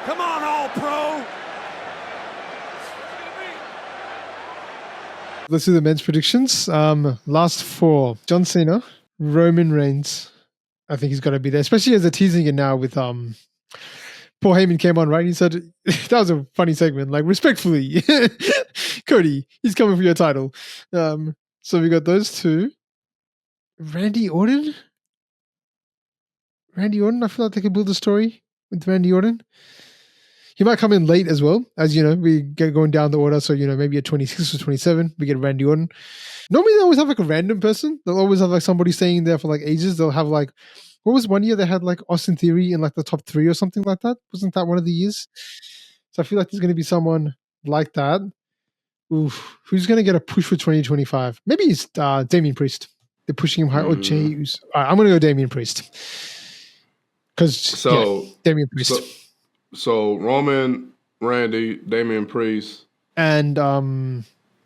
Come on, all pro. Let's do the men's predictions. Last four: John Cena, Roman Reigns. I think he's got to be there, especially as they're teasing it now with Paul Heyman came on, right? He said that was a funny segment. Like, respectfully, Cody, he's coming for your title. So we got those two. Randy Orton. Randy Orton. I feel like they could build a story with Randy Orton. He might come in late as well, as you know, we get going down the order. So, you know, maybe at 26 or 27, we get Randy Orton. Normally they always have like a random person. They'll always have like somebody staying there for like ages. They'll have like, what was one year they had like Austin Theory in like the top 3 or something like that? Wasn't that one of the years? So I feel like there's going to be someone like that. Oof. Who's going to get a push for 2025? Maybe it's Damian Priest. They're pushing him high. Or James. All right, I'm going to go Damian Priest. Because, Damian Priest. So Roman, Randy, Damian Priest. And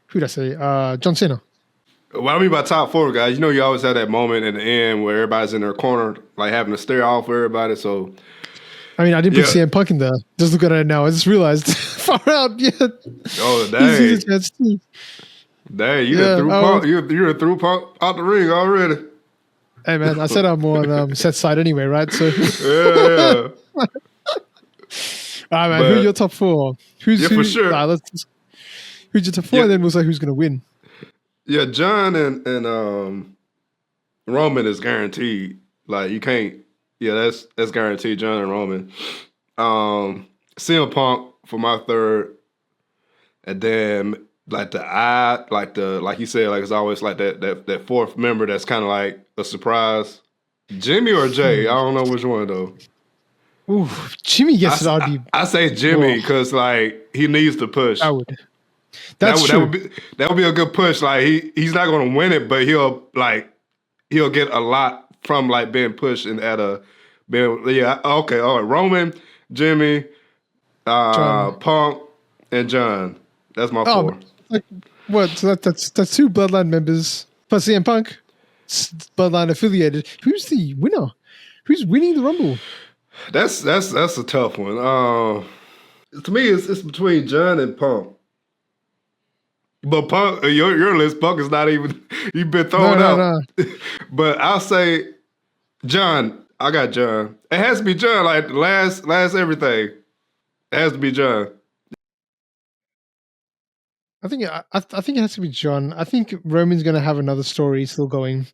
who'd I say? John Cena. What I mean by top 4, guys, you know, you always have that moment at the end where everybody's in their corner, like having to stare off everybody. So, I mean, I didn't put CM Punk in there. Just look at it now. I just realized. Far out. Yeah. Oh, dang. Dang, you're through Punk out the ring already. Hey, man, I said I'm on Seth's side anyway, right? So. Yeah. All right, man. Who are your top 4? For sure. Who's your top 4? And then we'll say who's going to win. Yeah, John and Roman is guaranteed. Like, you can't. Yeah, that's guaranteed. John and Roman. CM Punk for my 3rd, and then like you said, like it's always like that 4th member that's kind of like a surprise. Jimmy or Jay? I don't know which one though. Ooh, Jimmy gets it. I say Jimmy because like he needs to push. I would. That's true. That would be a good push. Like he's not going to win it, but he'll get a lot from like being pushed and okay, all right. Roman, Jimmy, Punk, and John. That's my 4. Like what? So that's 2 Bloodline members plus CM Punk, Bloodline affiliated. Who's the winner? Who's winning the Rumble? That's a tough one. To me, it's between John and Punk. But Punk, your list, Punk is not even. You've been thrown out. No. But I'll say John. I got John. It has to be John. Like last everything. It has to be John. I think it has to be John. I think Roman's going to have another story still going.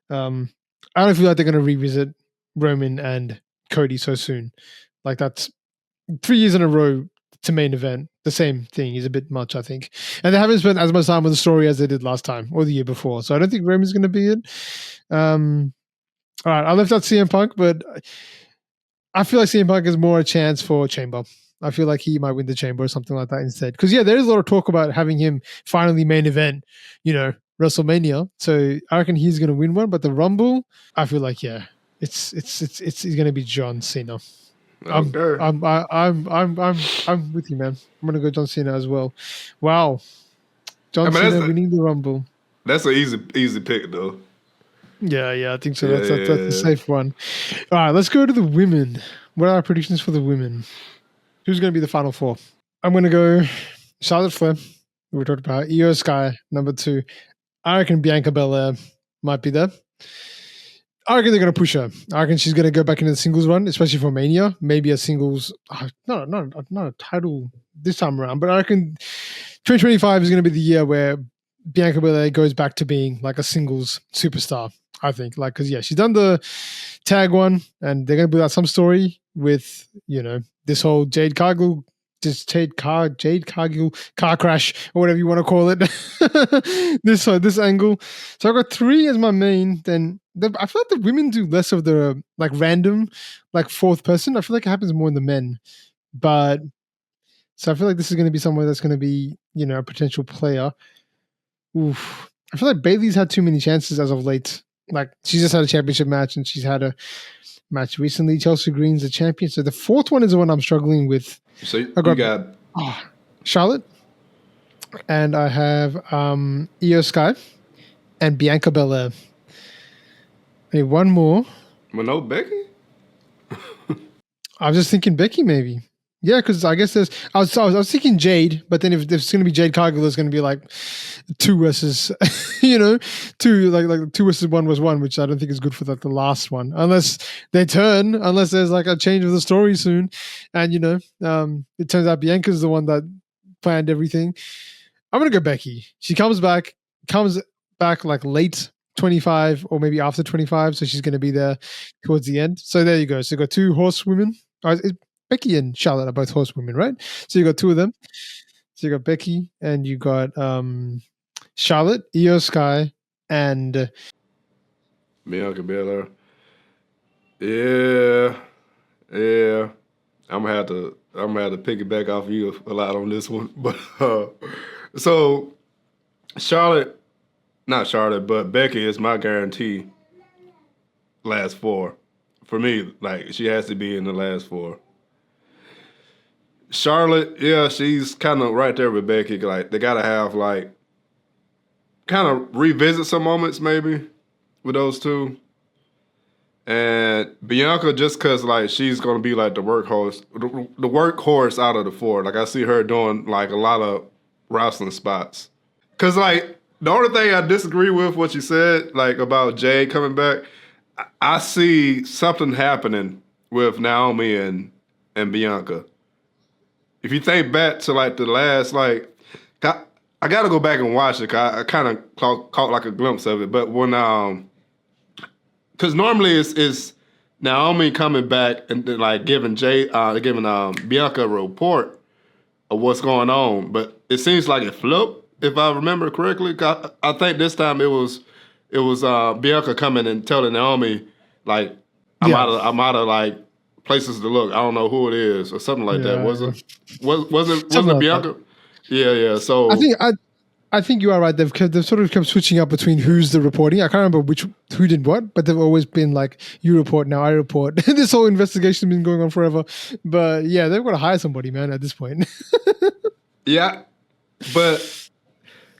I don't feel like they're going to revisit Roman and Cody so soon. Like that's 3 years in a row to main event. The same thing is a bit much, I think. And they haven't spent as much time with the story as they did last time or the year before. So I don't think Roman's going to be it. All right, I left out CM Punk, but I feel like CM Punk has more a chance for Chamber. I feel like he might win the Chamber or something like that instead. Because there is a lot of talk about having him finally main event, WrestleMania. So I reckon he's going to win one. But the Rumble, I feel like it's going to be John Cena. Okay. I'm with you, man. I'm going to go John Cena as well. Wow, John Cena winning the Rumble. That's an easy pick though. Yeah, I think so. That's a safe one. All right, let's go to the women. What are our predictions for the women? Who's going to be the final 4? I'm going to go Charlotte Flair. We talked about Io Sky, number 2. I reckon Bianca Belair might be there. I reckon they're going to push her. I reckon she's going to go back into the singles run, especially for Mania. Maybe a singles, not a title this time around, but I reckon 2025 is going to be the year where Bianca Belair goes back to being like a singles superstar. I think, because she's done the tag one, and they're going to build out some story with this whole Jade Cargill car crash or whatever you want to call it. this angle. So I've got 3 as my main. Then I feel like the women do less of the like random, like 4th person. I feel like it happens more in the men. But so I feel like this is going to be someone that's going to be a potential player. Oof. I feel like Bayley's had too many chances as of late. Like she's just had a championship match and she's had a match recently. Chelsea Green's the champion. So the 4th one is the one I'm struggling with. So you got Charlotte, and I have Io Sky and Bianca Belair. I need one more. Well, no Becky? I was just thinking Becky maybe. Yeah, because I guess there's. I was thinking Jade, but then if there's going to be Jade Cargill, there's going to be like two versus, two like 2 versus 1 was one, which I don't think is good for the last one, unless they turn, unless there's like a change of the story soon, and it turns out Bianca's the one that planned everything. I'm gonna go Becky. She comes back like late 25 or maybe after 25, so she's gonna be there towards the end. So there you go. So you got two horsewomen. Becky and Charlotte are both horsewomen, right? So you got two of them. So you got Becky and you got Charlotte, Io Sky, and Bianca Belair. Yeah, yeah. I'm gonna have to piggyback off you a lot on this one. But so not Charlotte, but Becky is my guarantee last four. For me, like she has to be in the last four. Charlotte, yeah, she's kind of right there with Becky. Like they gotta have like kind of revisit some moments maybe with those two. And Bianca, just cause like she's gonna be like the workhorse out of the four. Like I see her doing like a lot of wrestling spots. Cause like the only thing I disagree with what you said, like about Jay coming back, I see something happening with Naomi and Bianca. If you think back to like the last I gotta go back and watch it. 'Cause I kind of caught like a glimpse of it, but when because normally it's Naomi coming back and then, like giving Bianca a report of what's going on, but it seems like it flipped if I remember correctly. 'Cause I think this time it was Bianca coming and telling Naomi like I'm out of like places to look. I don't know who it is or something like that. Was it like Bianca? that. Yeah. So I think you are right. They've sort of kept switching up between who's the reporting. I can't remember who did what, but they've always been like, you report, now I report. This whole investigation has been going on forever. But yeah, they've got to hire somebody, man, at this point. yeah, but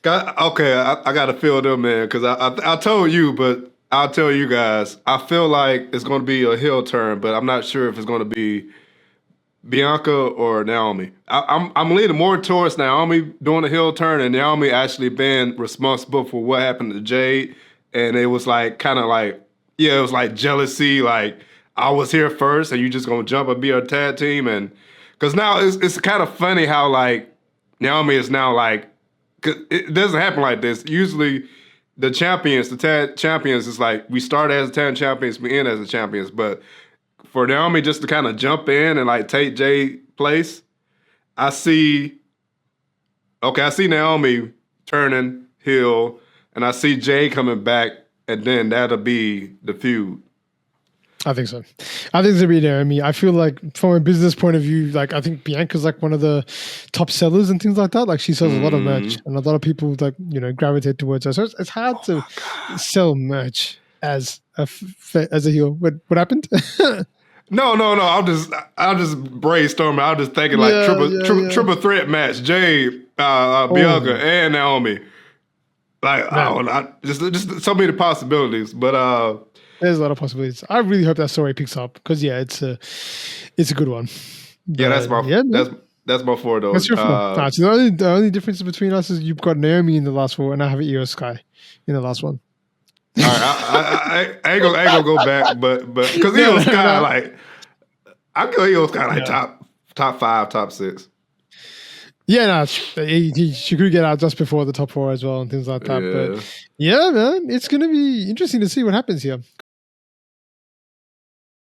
okay, I got to fill them in because I told you, but I'll tell you guys. I feel like it's going to be a heel turn, but I'm not sure if it's going to be Bianca or Naomi. I'm leaning more towards Naomi doing a heel turn and Naomi actually being responsible for what happened to Jade. And it was like kind of like, yeah, it was like jealousy. Like I was here first and you just gonna jump and be a tag team. And because now it's kind of funny how like Naomi is now like, 'cause it doesn't happen like this. Usually the tag champions is like we start as tag champions, we end as the champions. But for Naomi just to kind of jump in and like take Jay's place, I see Naomi turning heel, and I see Jay coming back, and then that'll be the feud. I think so. I think it's gonna be Naomi. I feel like from a business point of view, like I think Bianca's like one of the top sellers and things like that. Like she sells a lot of merch, and a lot of people like gravitate towards her. So it's hard to sell merch as a heel. What happened? No. I'm just brainstorming. I'm just thinking like triple threat match: Jay, Bianca, and Naomi. Like just so many possibilities. But there's a lot of possibilities. I really hope that story picks up because it's a good one. But, yeah, that's my four though. That's your four. So the only difference between us is you've got Naomi in the last four, and I have Io Sky in the last one. All right, I ain't gonna go back, but because Io Sky like I go Io Sky like top 5, top 6. Yeah, she could get out just before the top 4 as well and things like that. Yeah. But yeah, man, it's gonna be interesting to see what happens here.